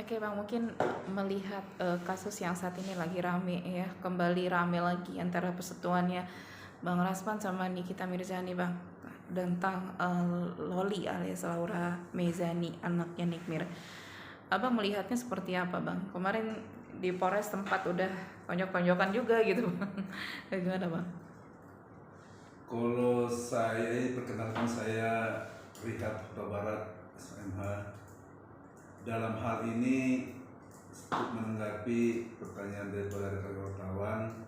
Oke Bang, mungkin melihat kasus yang saat ini lagi rame ya, kembali rame lagi antara persatuannya Bang Rasman sama Nikita Mirzani Bang, tentang Loli alias Laura Mezani, anaknya Nikmir. Abang melihatnya seperti apa Bang? Kemarin di Polres tempat udah tonjok-tonjokan juga gitu Bang. Gimana Bang? Kalau saya, perkenalkan saya Richard Huta Barat SMH. Dalam hal ini, untuk menanggapi pertanyaan daripada rekan wartawan,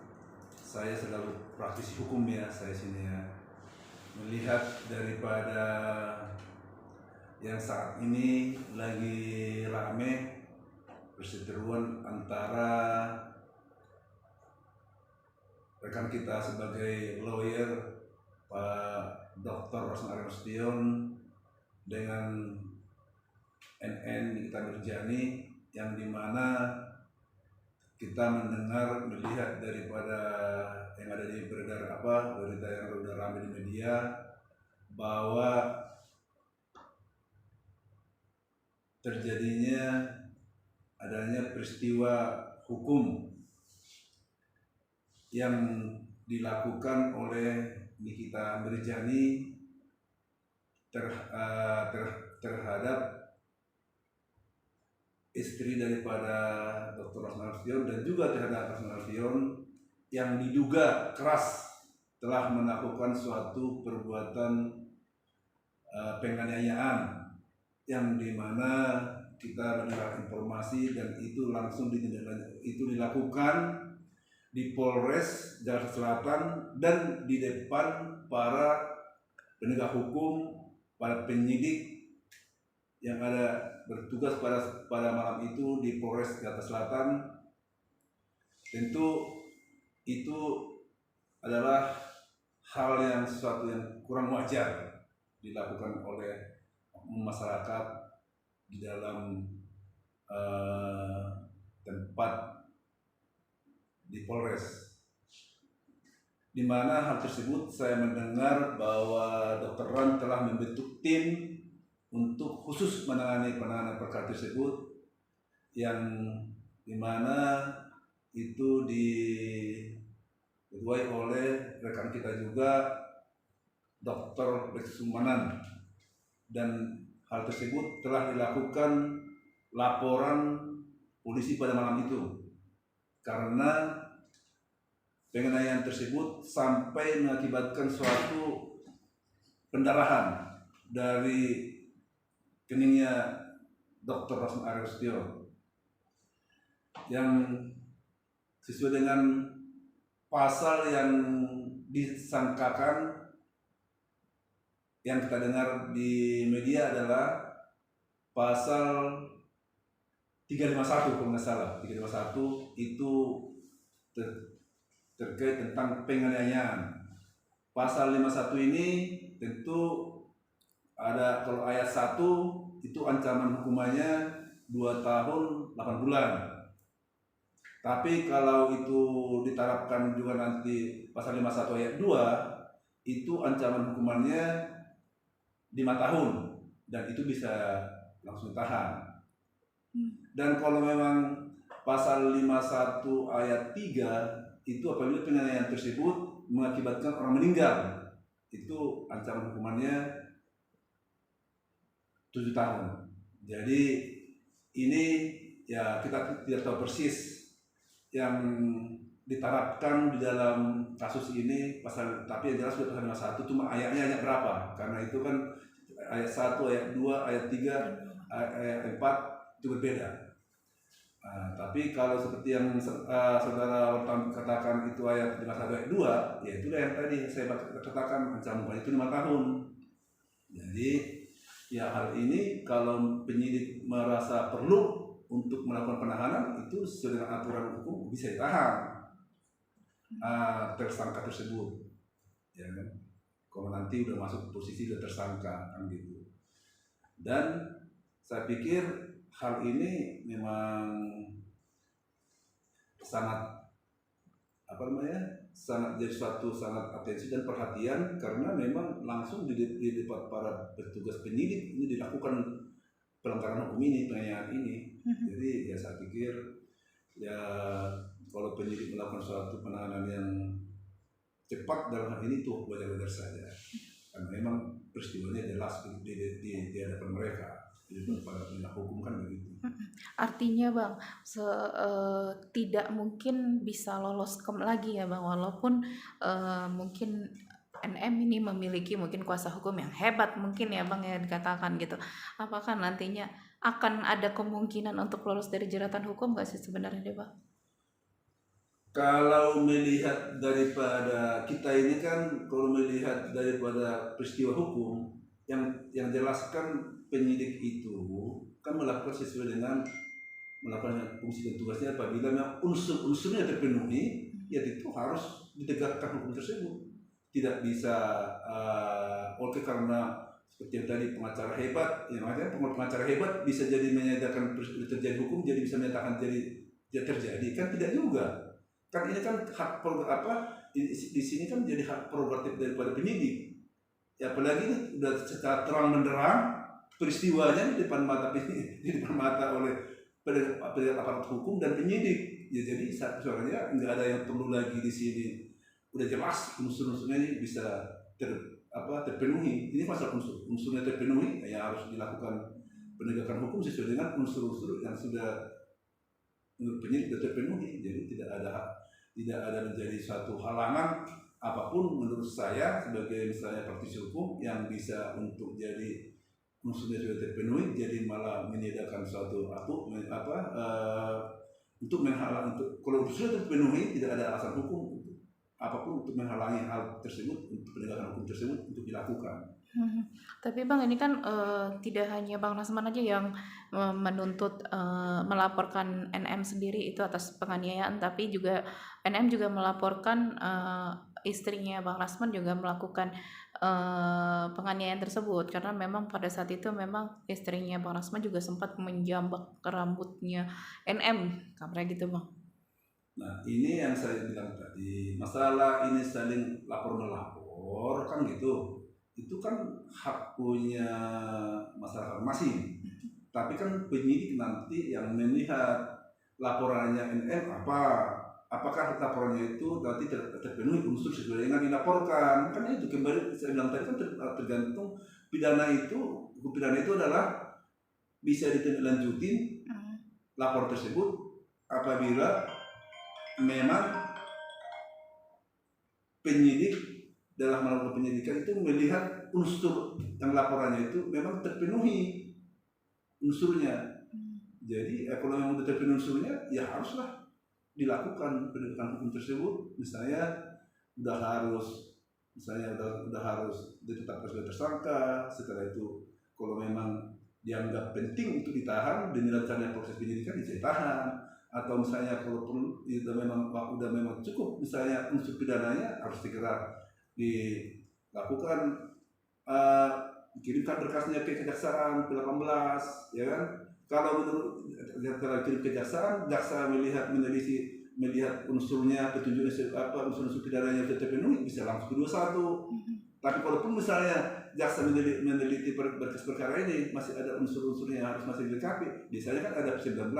saya selalu praktisi hukum ya, saya sini ya. Melihat daripada yang saat ini lagi rame perseteruan antara rekan kita sebagai lawyer Pak Dr. Rosman Nasution dengan NN Nikita Mirzani, yang dimana kita melihat daripada yang ada di berita yang sudah ramai di media, bahwa terjadinya adanya peristiwa hukum yang dilakukan oleh Nikita Mirzani terhadap istri daripada Dr. Rosman Nasution dan juga terhadap Rosman Nasution, yang diduga keras telah melakukan suatu perbuatan penganiayaan, yang dimana kita mendengar informasi dan itu langsung dilakukan di Polres Jakarta Selatan dan di depan para penegak hukum, para penyidik yang ada bertugas pada malam itu di Polres Jakarta Selatan. Tentu itu adalah hal yang sesuatu yang kurang wajar dilakukan oleh masyarakat di dalam tempat di Polres, di mana hal tersebut saya mendengar bahwa Dr. Ran telah membentuk tim untuk khusus menangani penanganan perkara tersebut, yang dimana itu diketuai oleh rekan kita juga Dr. Lex Sumanan, dan hal tersebut telah dilakukan laporan polisi pada malam itu karena penganiayaan tersebut sampai mengakibatkan suatu pendarahan dari keningnya Dr. Rosman Nasution, yang sesuai dengan pasal yang disangkakan yang kita dengar di media adalah pasal 351 kalau nggak salah. 351 itu terkait tentang penganiayaan. Pasal 51 ini tentu ada, kalau ayat 1 itu ancaman hukumannya 2 tahun 8 bulan. Tapi kalau itu diterapkan juga nanti pasal 51 ayat 2, itu ancaman hukumannya 5 tahun dan itu bisa langsung tahan. Dan kalau memang pasal 51 ayat 3 itu apabila penganiayaan tersebut mengakibatkan orang meninggal, itu ancaman hukumannya 7 tahun. Jadi ini ya kita tidak tahu persis yang diterapkan di dalam kasus ini pasal, tapi yang jelas sudah pasal 51, cuma ayatnya berapa, karena itu kan ayat 1, ayat 2, ayat 3, ayat 4 itu berbeda. Tapi kalau seperti yang saudara katakan itu ayat 51 ayat 2, ya itulah yang tadi saya katakan, ancaman itu 5 tahun. Jadi ya hal ini kalau penyidik merasa perlu untuk melakukan penahanan, itu sesuai dengan aturan hukum bisa ditahan tersangka tersebut, ya kan? Kalau nanti udah masuk posisi udah tersangka kan gitu. Dan saya pikir hal ini memang sangat sangat jadi suatu sangat atensi dan perhatian, karena memang langsung di depan para petugas penyidik ini dilakukan pelanggaran hukum ini, penganiayaan ini. Jadi ya saya pikir ya kalau penyidik melakukan suatu penanganan yang cepat dalam hal ini tuh wajar-wajar saja, karena memang peristiwanya jelas di hadapan mereka, di depan para penegak hukum kan begitu. Artinya Bang, tidak mungkin bisa lolos lagi ya Bang, walaupun mungkin NM ini memiliki mungkin kuasa hukum yang hebat mungkin ya Bang ya dikatakan gitu. Apakah nantinya akan ada kemungkinan untuk lolos dari jeratan hukum nggak sih sebenarnya deh Bang? Kalau melihat daripada kita ini kan, kalau melihat daripada peristiwa hukum yang jelaskan penyidik itu kan melakukan sesuai dengan melakukan fungsi dan tugasnya. Apabila unsur-unsurnya terpenuhi, ya itu harus ditegakkan hukum tersebut. Tidak bisa oke karena seperti yang tadi pengacara hebat, yang ada pengacara hebat bisa jadi menyatakan terjadi hukum, jadi bisa menyatakan jadi terjadi, kan tidak juga. Kan ini kan hak di sini kan jadi hak prerogatif daripada penyidik. Ya apalagi ini udah secara terang benderang peristiwanya di depan mata oleh penegak aparat hukum dan penyidik. Ya jadi suaranya nggak ada yang perlu lagi di sini. Udah jelas unsur-unsurnya ini bisa terpenuhi. Ini masalah unsurnya terpenuhi, ya harus dilakukan penegakan hukum sesuai dengan unsur-unsur yang sudah menurut penyidik sudah terpenuhi. Jadi tidak ada menjadi suatu halangan apapun menurut saya sebagai misalnya praktisi hukum yang bisa untuk jadi unsurnya sudah terpenuhi, jadi malah menyediakan suatu untuk menghalang, untuk kalau sudah terpenuhi tidak ada alasan hukum apapun untuk menghalangi hal tersebut, untuk penegakan hukum tersebut untuk dilakukan. Tapi Bang ini kan tidak hanya Bang Rasman aja yang menuntut melaporkan NM sendiri itu atas penganiayaan, tapi juga NM juga melaporkan istrinya Bang Rasman juga melakukan penganiayaan tersebut, karena memang pada saat itu memang istrinya Bang Rasman juga sempat menjambak rambutnya NM, kabarnya gitu Bang. Nah ini yang saya bilang tadi, masalah ini saling lapor melapor kan gitu, itu kan hak punya masyarakat masing. Tapi kan penyidik nanti yang melihat laporannya NM apakah laporannya itu nanti terpenuhi unsur sesuai dengan dilaporkan. Kan itu kembali saya bilang tadi kan tergantung pidana itu. Hukum pidana itu adalah bisa ditindaklanjutin lapor tersebut apabila memang penyidik dalam melakukan penyidikan itu melihat unsur yang laporannya itu memang terpenuhi unsurnya. Jadi kalau memang terpenuhi unsurnya, ya haruslah dilakukan penegakan hukum tersebut. Misalnya udah harus ditetapkan sebagai tersangka. Setelah itu kalau memang dianggap penting untuk ditahan dengan dilancarnya proses penyidikan, bisa ditahan. Atau misalnya kalau udah memang cukup misalnya unsur pidananya, harus segera dilakukan, kirimkan berkasnya ke kejaksaan ke-18, ya kan. Kalau menurut kirim kejaksaan, jaksa melihat unsurnya, petunjuknya unsur pidananya sudah terpenuhi, bisa langsung ke 21. Tapi kalaupun misalnya jaksa meneliti berkas perkara ini masih ada unsur-unsurnya yang harus masih dilengkapi, biasanya kan ada 19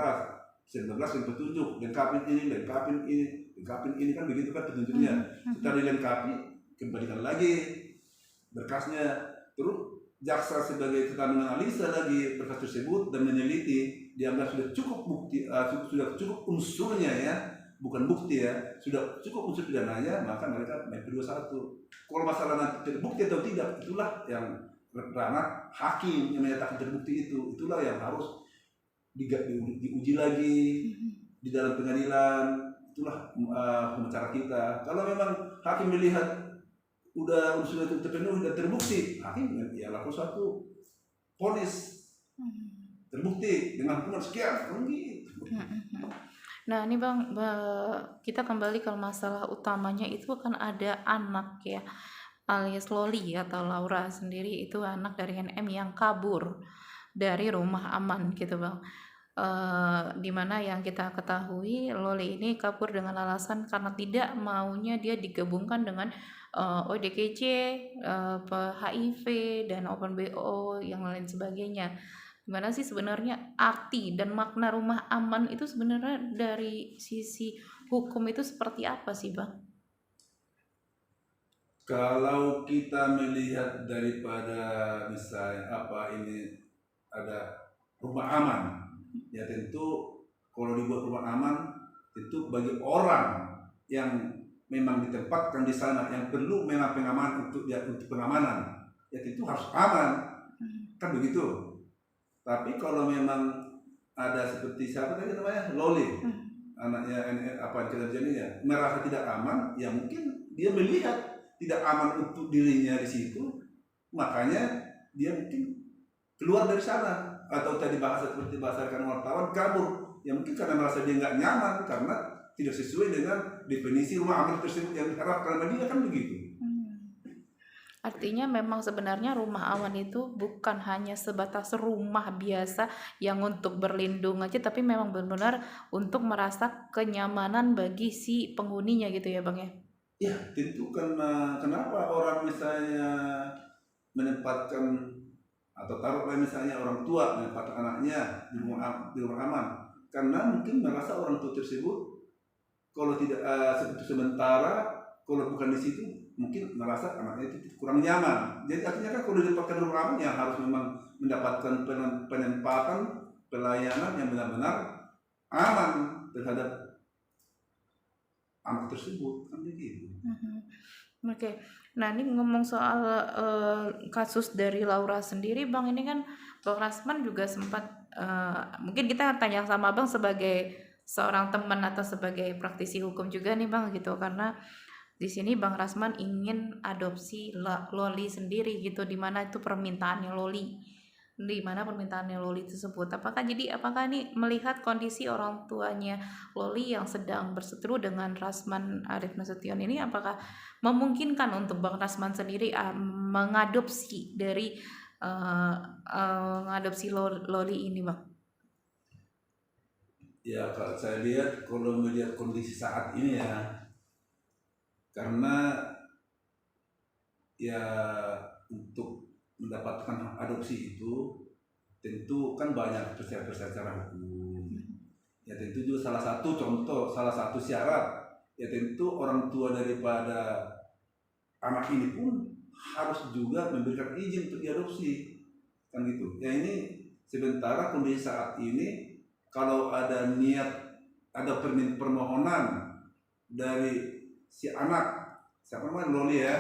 yang petunjuk, lengkapin ini kan begitu kan petunjuknya. Setelah dilengkapi, kembalikan lagi berkasnya. Terus jaksa sebagai kita menganalisa lagi berkas tersebut dan meneliti, dianggap sudah cukup bukti, sudah cukup unsurnya ya, bukan bukti ya, sudah cukup unsur pidananya, maka mereka naik ke 21. Kalau masalah nanti terbukti atau tidak, itulah yang ranah hakim yang menyatakan terbukti itulah yang harus diuji lagi di dalam pengadilan. Itulah hukum acara kita. Kalau memang hakim melihat udah unsurnya itu terpenuhi dan terbukti, hakim ya lakukan suatu vonis terbukti dengan hukuman sekian, gitu. Nah ini Bang, kita kembali ke masalah utamanya itu kan ada anak ya, alias Loli atau Laura sendiri, itu anak dari NM yang kabur dari rumah aman gitu Bang. Dimana yang kita ketahui Loli ini kabur dengan alasan karena tidak maunya dia digabungkan dengan ODGJ, HIV dan Open BO yang lain sebagainya. Gimana sih sebenarnya arti dan makna rumah aman itu sebenarnya dari sisi hukum itu seperti apa sih Bang? Kalau kita melihat daripada misalnya apa ini ada rumah aman, ya tentu kalau dibuat rumah aman tentu bagi orang yang memang ditempatkan di sana yang perlu memang pengamanan untuk pengamanan, ya tentu harus aman, kan begitu. Tapi kalau memang ada seperti siapa tadi namanya Loli, anaknya apa kerjanya ya merasa tidak aman, ya mungkin dia melihat tidak aman untuk dirinya di situ, makanya dia mungkin keluar dari sana atau tadi bahasa seperti bahasakan wartawan kabur, ya mungkin karena merasa dia nggak nyaman karena tidak sesuai dengan definisi rumah aman tersebut yang diharapkan sama dia, kan begitu. Artinya memang sebenarnya rumah aman itu bukan hanya sebatas rumah biasa yang untuk berlindung aja, tapi memang benar-benar untuk merasa kenyamanan bagi si penghuninya gitu ya Bang ya? Ya tentu karena kenapa orang misalnya menempatkan atau taruhlah misalnya orang tua menempatkan anaknya di rumah aman, karena mungkin merasa orang tua tersebut kalau tidak sementara kalau bukan di situ mungkin merasa anaknya itu kurang nyaman. Jadi artinya kan kalau ditempatkan di rumah aman ya harus memang mendapatkan penempatan pelayanan yang benar-benar aman terhadap anak tersebut, kan begitu. Oke. Nah, ini ngomong soal kasus dari Laura sendiri, Bang. Ini kan Bang Rasman juga sempat mungkin kita tanya sama Bang sebagai seorang teman atau sebagai praktisi hukum juga nih, Bang, gitu. Karena di sini Bang Rasman ingin adopsi Loli sendiri gitu, di mana itu permintaannya Loli. Di mana permintaannya Loli tersebut. Apakah ini melihat kondisi orang tuanya Loli yang sedang berseteru dengan Rasman Arief Nasution ini, apakah memungkinkan untuk Bang Rasman sendiri mengadopsi dari mengadopsi Loli ini, Bang? Ya kalau saya lihat, kalau melihat kondisi saat ini ya, karena ya untuk mendapatkan adopsi itu tentu kan banyak persyaratan secara hukum. Ya tentu juga salah satu syarat ya tentu orang tua daripada anak ini pun harus juga memberikan izin untuk diadopsi, kan gitu. Ya ini sementara kondisi saat ini kalau ada niat, ada permohonan dari si anak siapa namanya Loli ya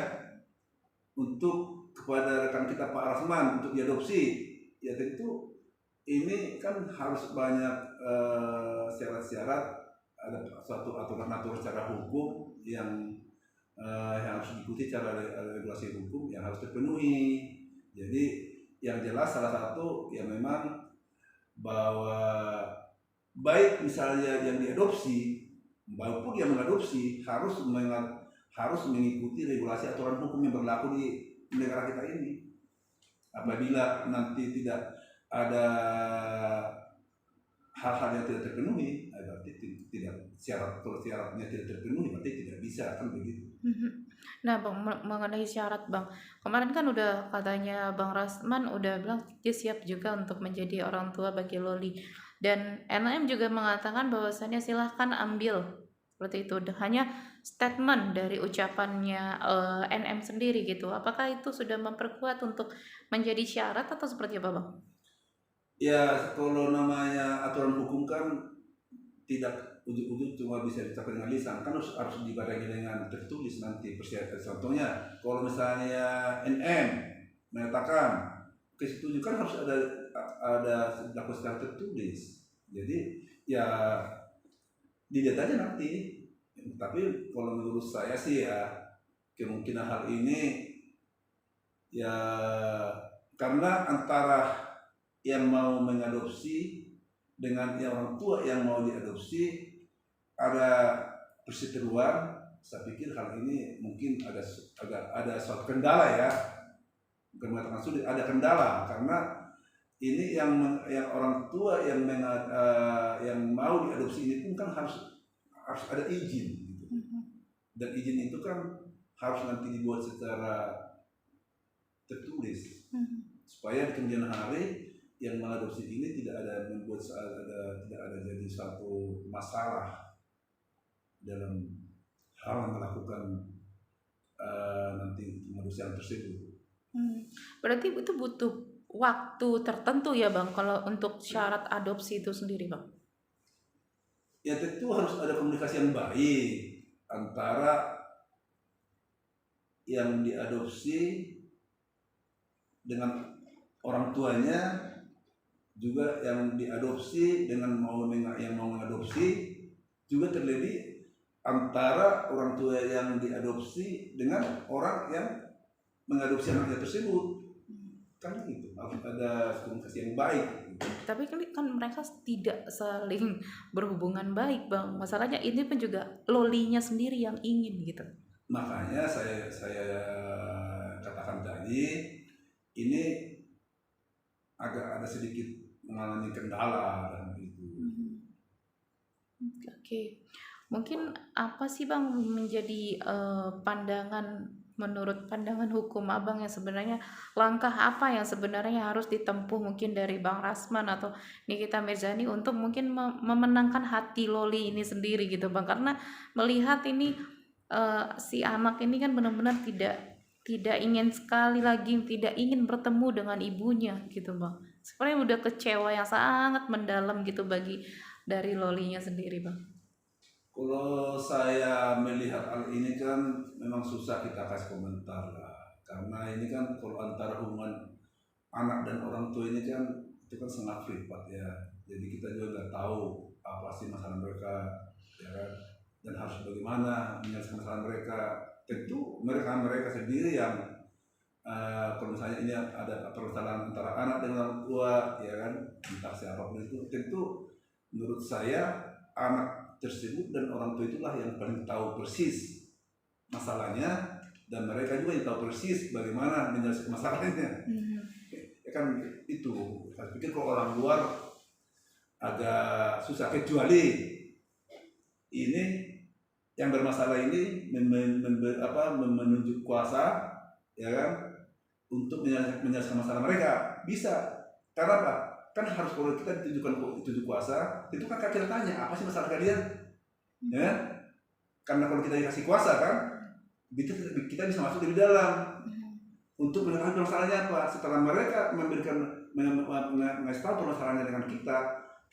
untuk kepada rekan kita Pak Rasman untuk diadopsi, ya tentu ini kan harus banyak syarat-syarat, ada suatu aturan-aturan secara hukum yang harus diikuti secara regulasi hukum yang harus terpenuhi. Jadi yang jelas salah satu ya memang bahwa baik misalnya yang diadopsi maupun yang mengadopsi harus mengikuti regulasi aturan hukum yang berlaku di negara kita ini. Apabila nanti tidak ada hal-hal yang tidak terpenuhi, berarti tidak kalau syaratnya tidak terpenuhi berarti tidak bisa, kan begitu. Nah, Bang, mengenai syarat, Bang, kemarin kan udah katanya Bang Rasman udah bilang dia siap juga untuk menjadi orang tua bagi Loli, dan NM juga mengatakan bahwasannya silahkan ambil seperti itu. Hanya statement dari ucapannya NM sendiri gitu. Apakah itu sudah memperkuat untuk menjadi syarat atau seperti apa, Bang? Ya kalau namanya aturan hukum kan tidak ujung-ujung cuma bisa dicapai dengan lisan, kan harus dibarengi dengan tertulis nanti persyaratan. Contohnya kalau misalnya NM menyatakan kesetujuan harus ada dilakukan secara tertulis. Jadi ya dilihat aja nanti. Tapi kalau menurut saya sih ya kemungkinan hal ini ya karena antara yang mau mengadopsi dengan yang orang tua yang mau diadopsi ada perseteruan. Saya pikir hal ini mungkin ada suatu kendala ya, bukan mengatakan sulit, ada kendala karena ini yang orang tua yang mau diadopsi ini pun kan harus ada izin gitu. Dan izin itu kan harus nanti dibuat secara tertulis supaya di kemudian hari yang mengadopsi ini tidak ada membuat tidak ada jadi suatu masalah dalam hal melakukan nanti mengadopsi anak tersebut. Berarti itu butuh waktu tertentu ya Bang kalau untuk syarat adopsi itu sendiri Bang? Ya tentu harus ada komunikasi yang baik antara yang diadopsi dengan orang tuanya, juga yang diadopsi dengan yang mau mengadopsi, juga terjadi antara orang tua yang diadopsi dengan orang yang mengadopsi anaknya tersebut. Kan gitu, harus ada komunikasi yang baik. Tapi kan mereka tidak saling berhubungan baik Bang. Masalahnya ini pun juga lolinya sendiri yang ingin gitu. Makanya saya katakan tadi, ini agak ada sedikit mengalami kendala dalam itu. Oke. Mungkin apa sih Bang menjadi menurut pandangan hukum Abang yang sebenarnya langkah apa yang sebenarnya harus ditempuh mungkin dari Bang Rasman atau Nikita Mirzani untuk mungkin memenangkan hati Loli ini sendiri gitu Bang, karena melihat ini si anak ini kan benar-benar tidak ingin sekali lagi tidak ingin bertemu dengan ibunya gitu Bang. Sebenarnya udah kecewa yang sangat mendalam gitu dari Lolinya sendiri Bang. Kalau saya melihat hal ini kan memang susah kita kasih komentar lah, karena ini kan kalau antara hubungan anak dan orang tua ini kan itu kan sangat privat ya, jadi kita juga nggak tahu apa sih masalah mereka ya kan, dan harus bagaimana menyelesaikan masalah mereka. Tentu mereka sendiri yang kalau misalnya ini ada permasalahan antara anak dengan orang tua ya kan, entah siapapun itu, tentu menurut saya anak tersebut dan orang tua itulah yang paling tahu persis masalahnya, dan mereka juga yang tahu persis bagaimana menyelesaikan masalahnya. Ya kan itu. Saya pikir kalau orang luar agak susah, kecuali ini yang bermasalah ini menunjuk kuasa ya kan untuk menyelesaikan masalah mereka bisa. Karena apa? Kan harus kalau kita ditunjuk kuasa, itu kan kita tanya apa sih masalah kalian, ya? Karena kalau kita dikasih kuasa kan, kita bisa masuk di dalam untuk mengetahui masalahnya apa. Setelah mereka mengasih tahu permasalahannya dengan kita,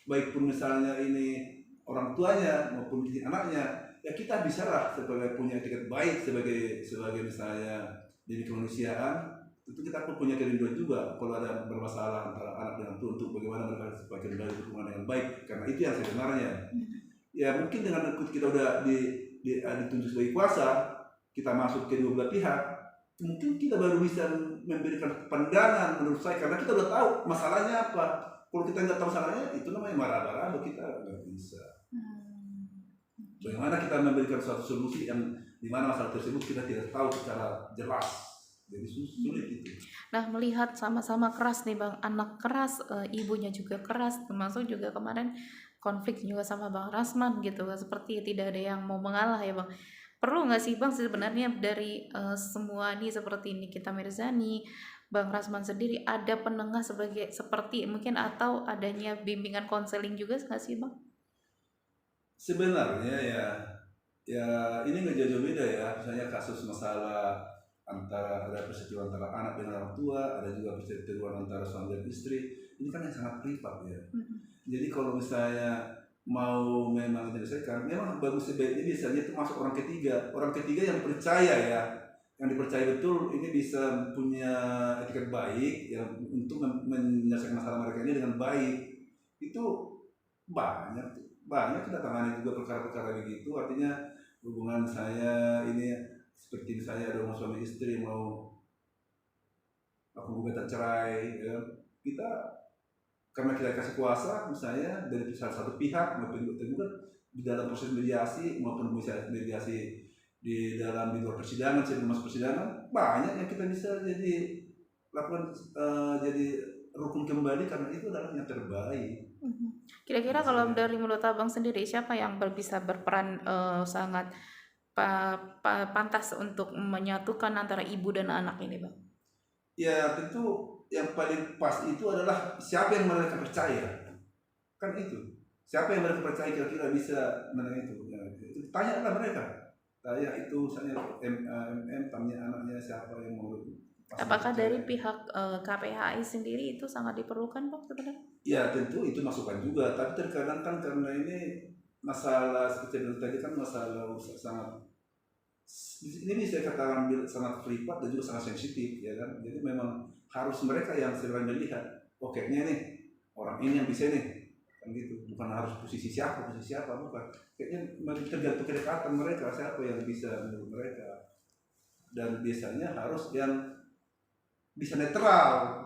baik pun misalnya ini orang tuanya maupun anaknya, ya kita bisa lah sebagai punya etiket baik sebagai misalnya diri kemanusiaan. Itu kita pun punya kerinduan juga kalau ada bermasalah antara anak dengan tua, untuk bagaimana mereka supaya kembali berhubungan dengan baik, karena itu yang sebenarnya. Ya mungkin dengan kita udah ditunjuk sebagai kuasa, kita masuk ke dua belah pihak, mungkin kita baru bisa memberikan pandangan menurut saya, karena kita udah tahu masalahnya apa. Kalau kita nggak tahu masalahnya, itu namanya marah-marah, kita nggak bisa. Bagaimana kita memberikan suatu solusi yang dimana masalah tersebut kita tidak tahu secara jelas. Jadi sulit itu. Nah, melihat sama-sama keras nih Bang, anak keras, ibunya juga keras, termasuk juga kemarin konflik juga sama Bang Rasman gitu, seperti tidak ada yang mau mengalah ya Bang. Perlu nggak sih Bang sebenarnya dari semua ini seperti Nikita Mirzani, Bang Rasman sendiri ada penengah seperti mungkin, atau adanya bimbingan konseling juga nggak sih Bang? Sebenarnya ya ini nggak jauh beda ya, misalnya kasus masalah antara ada persetujuan antara anak dengan orang tua, ada juga persetujuan antara suami dan istri. Ini kan yang sangat privat ya. Jadi kalau misalnya mau memang menyelesaikan, memang bagus sebaiknya biasanya itu masuk orang ketiga yang percaya ya, yang dipercaya betul ini bisa punya etiket baik ya untuk menyelesaikan masalah mereka ini dengan baik. Itu banyak kita tangani juga perkara-perkara begitu. Artinya hubungan saya ini seperti misalnya ada suami istri mau gugatan cerai ya, kita karena kita kasih kuasa misalnya dari salah satu pihak maupun di dalam proses mediasi maupun mediasi di luar persidangan, sebelum masuk persidangan, banyak yang kita bisa jadi lakukan jadi rukun kembali, karena itu adalah yang terbaik. Kira-kira kalau dari menurut Abang sendiri, siapa yang bisa berperan sangat pantas untuk menyatukan antara ibu dan anak ini Bang? Ya tentu yang paling pas itu adalah siapa yang mereka percaya, kan itu. Siapa yang mereka percaya kira-kira bisa menang itu. Ya, itu tanyalah mereka. Tanya itu misalnya tanya anaknya siapa yang mau. Apakah dari pihak KPHI sendiri itu sangat diperlukan, Pak, sebenarnya? Ya tentu itu masukan juga, tapi terkadang kan karena ini masalah seperti yang tadi kan masalah sangat, ini bisa katakan sangat privat dan juga sangat sensitif ya kan. Jadi memang harus mereka yang sebenarnya melihat, oke nih orang ini yang bisa nih kan gitu, bukan harus posisi siapa bukan, kayaknya tergantung kedekatan mereka siapa yang bisa menurut mereka, dan biasanya harus yang bisa netral,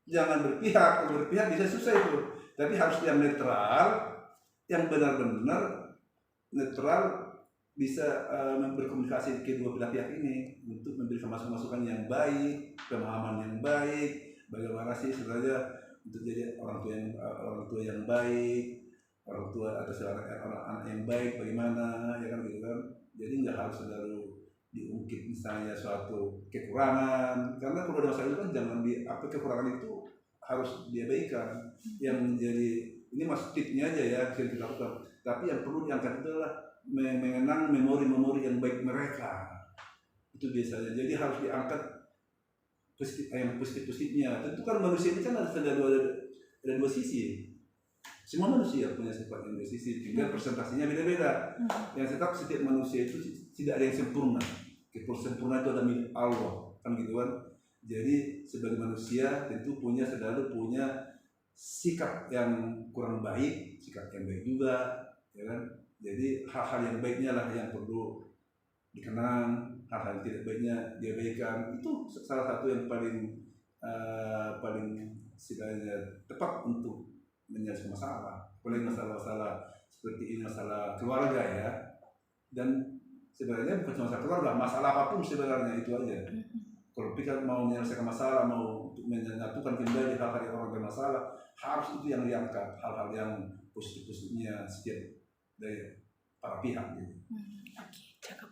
jangan berpihak. Kalau berpihak bisa susah itu, tapi harus yang netral, yang benar-benar netral, bisa berkomunikasi kedua belah pihak ini untuk memberikan masukan-masukan yang baik, pemahaman yang baik, bagaimana sih sebenarnya untuk jadi orang tua yang baik, orang tua atau seorang anak yang baik bagaimana ya kan gitu kan. Jadi nggak harus selalu diungkit misalnya suatu kekurangan, karena kalau ada masalah itu kan jangan apa kekurangan itu harus diabaikan. Yang menjadi ini mas tipnya aja ya yang dilakukan, tapi yang perlu diangkat itu adalah mengenang memori-memori yang baik mereka, itu biasanya. Jadi harus diangkat yang positif-positifnya. Tentu kan manusia ini kan ada dua sisi. Semua manusia punya sifat yang dua sisi, tinggal presentasinya beda-beda. Yang tetap setiap manusia itu tidak ada yang sempurna. Sempurna itu ada milik Allah, kan gitu kan. Jadi sebagai manusia tentu selalu punya sikap yang kurang baik, sikap yang baik juga, ya kan. Jadi hal-hal yang baiknya lah yang perlu dikenang, hal-hal yang tidak baiknya diabaikan. Itu salah satu yang paling istilahnya tepat untuk menyelesaikan masalah. Apalagi masalah-masalah seperti ini, masalah keluarga ya. Dan sebenarnya bukan cuma masalah keluarga, masalah apapun sebenarnya itu aja. Kalau kita mau menyelesaikan masalah, mau untuk menyatukan kembali hal-hal yang orang bermasalah, harus itu yang diangkat, hal-hal yang positif-positifnya setiap dari para pihak gitu. Oke, cakep.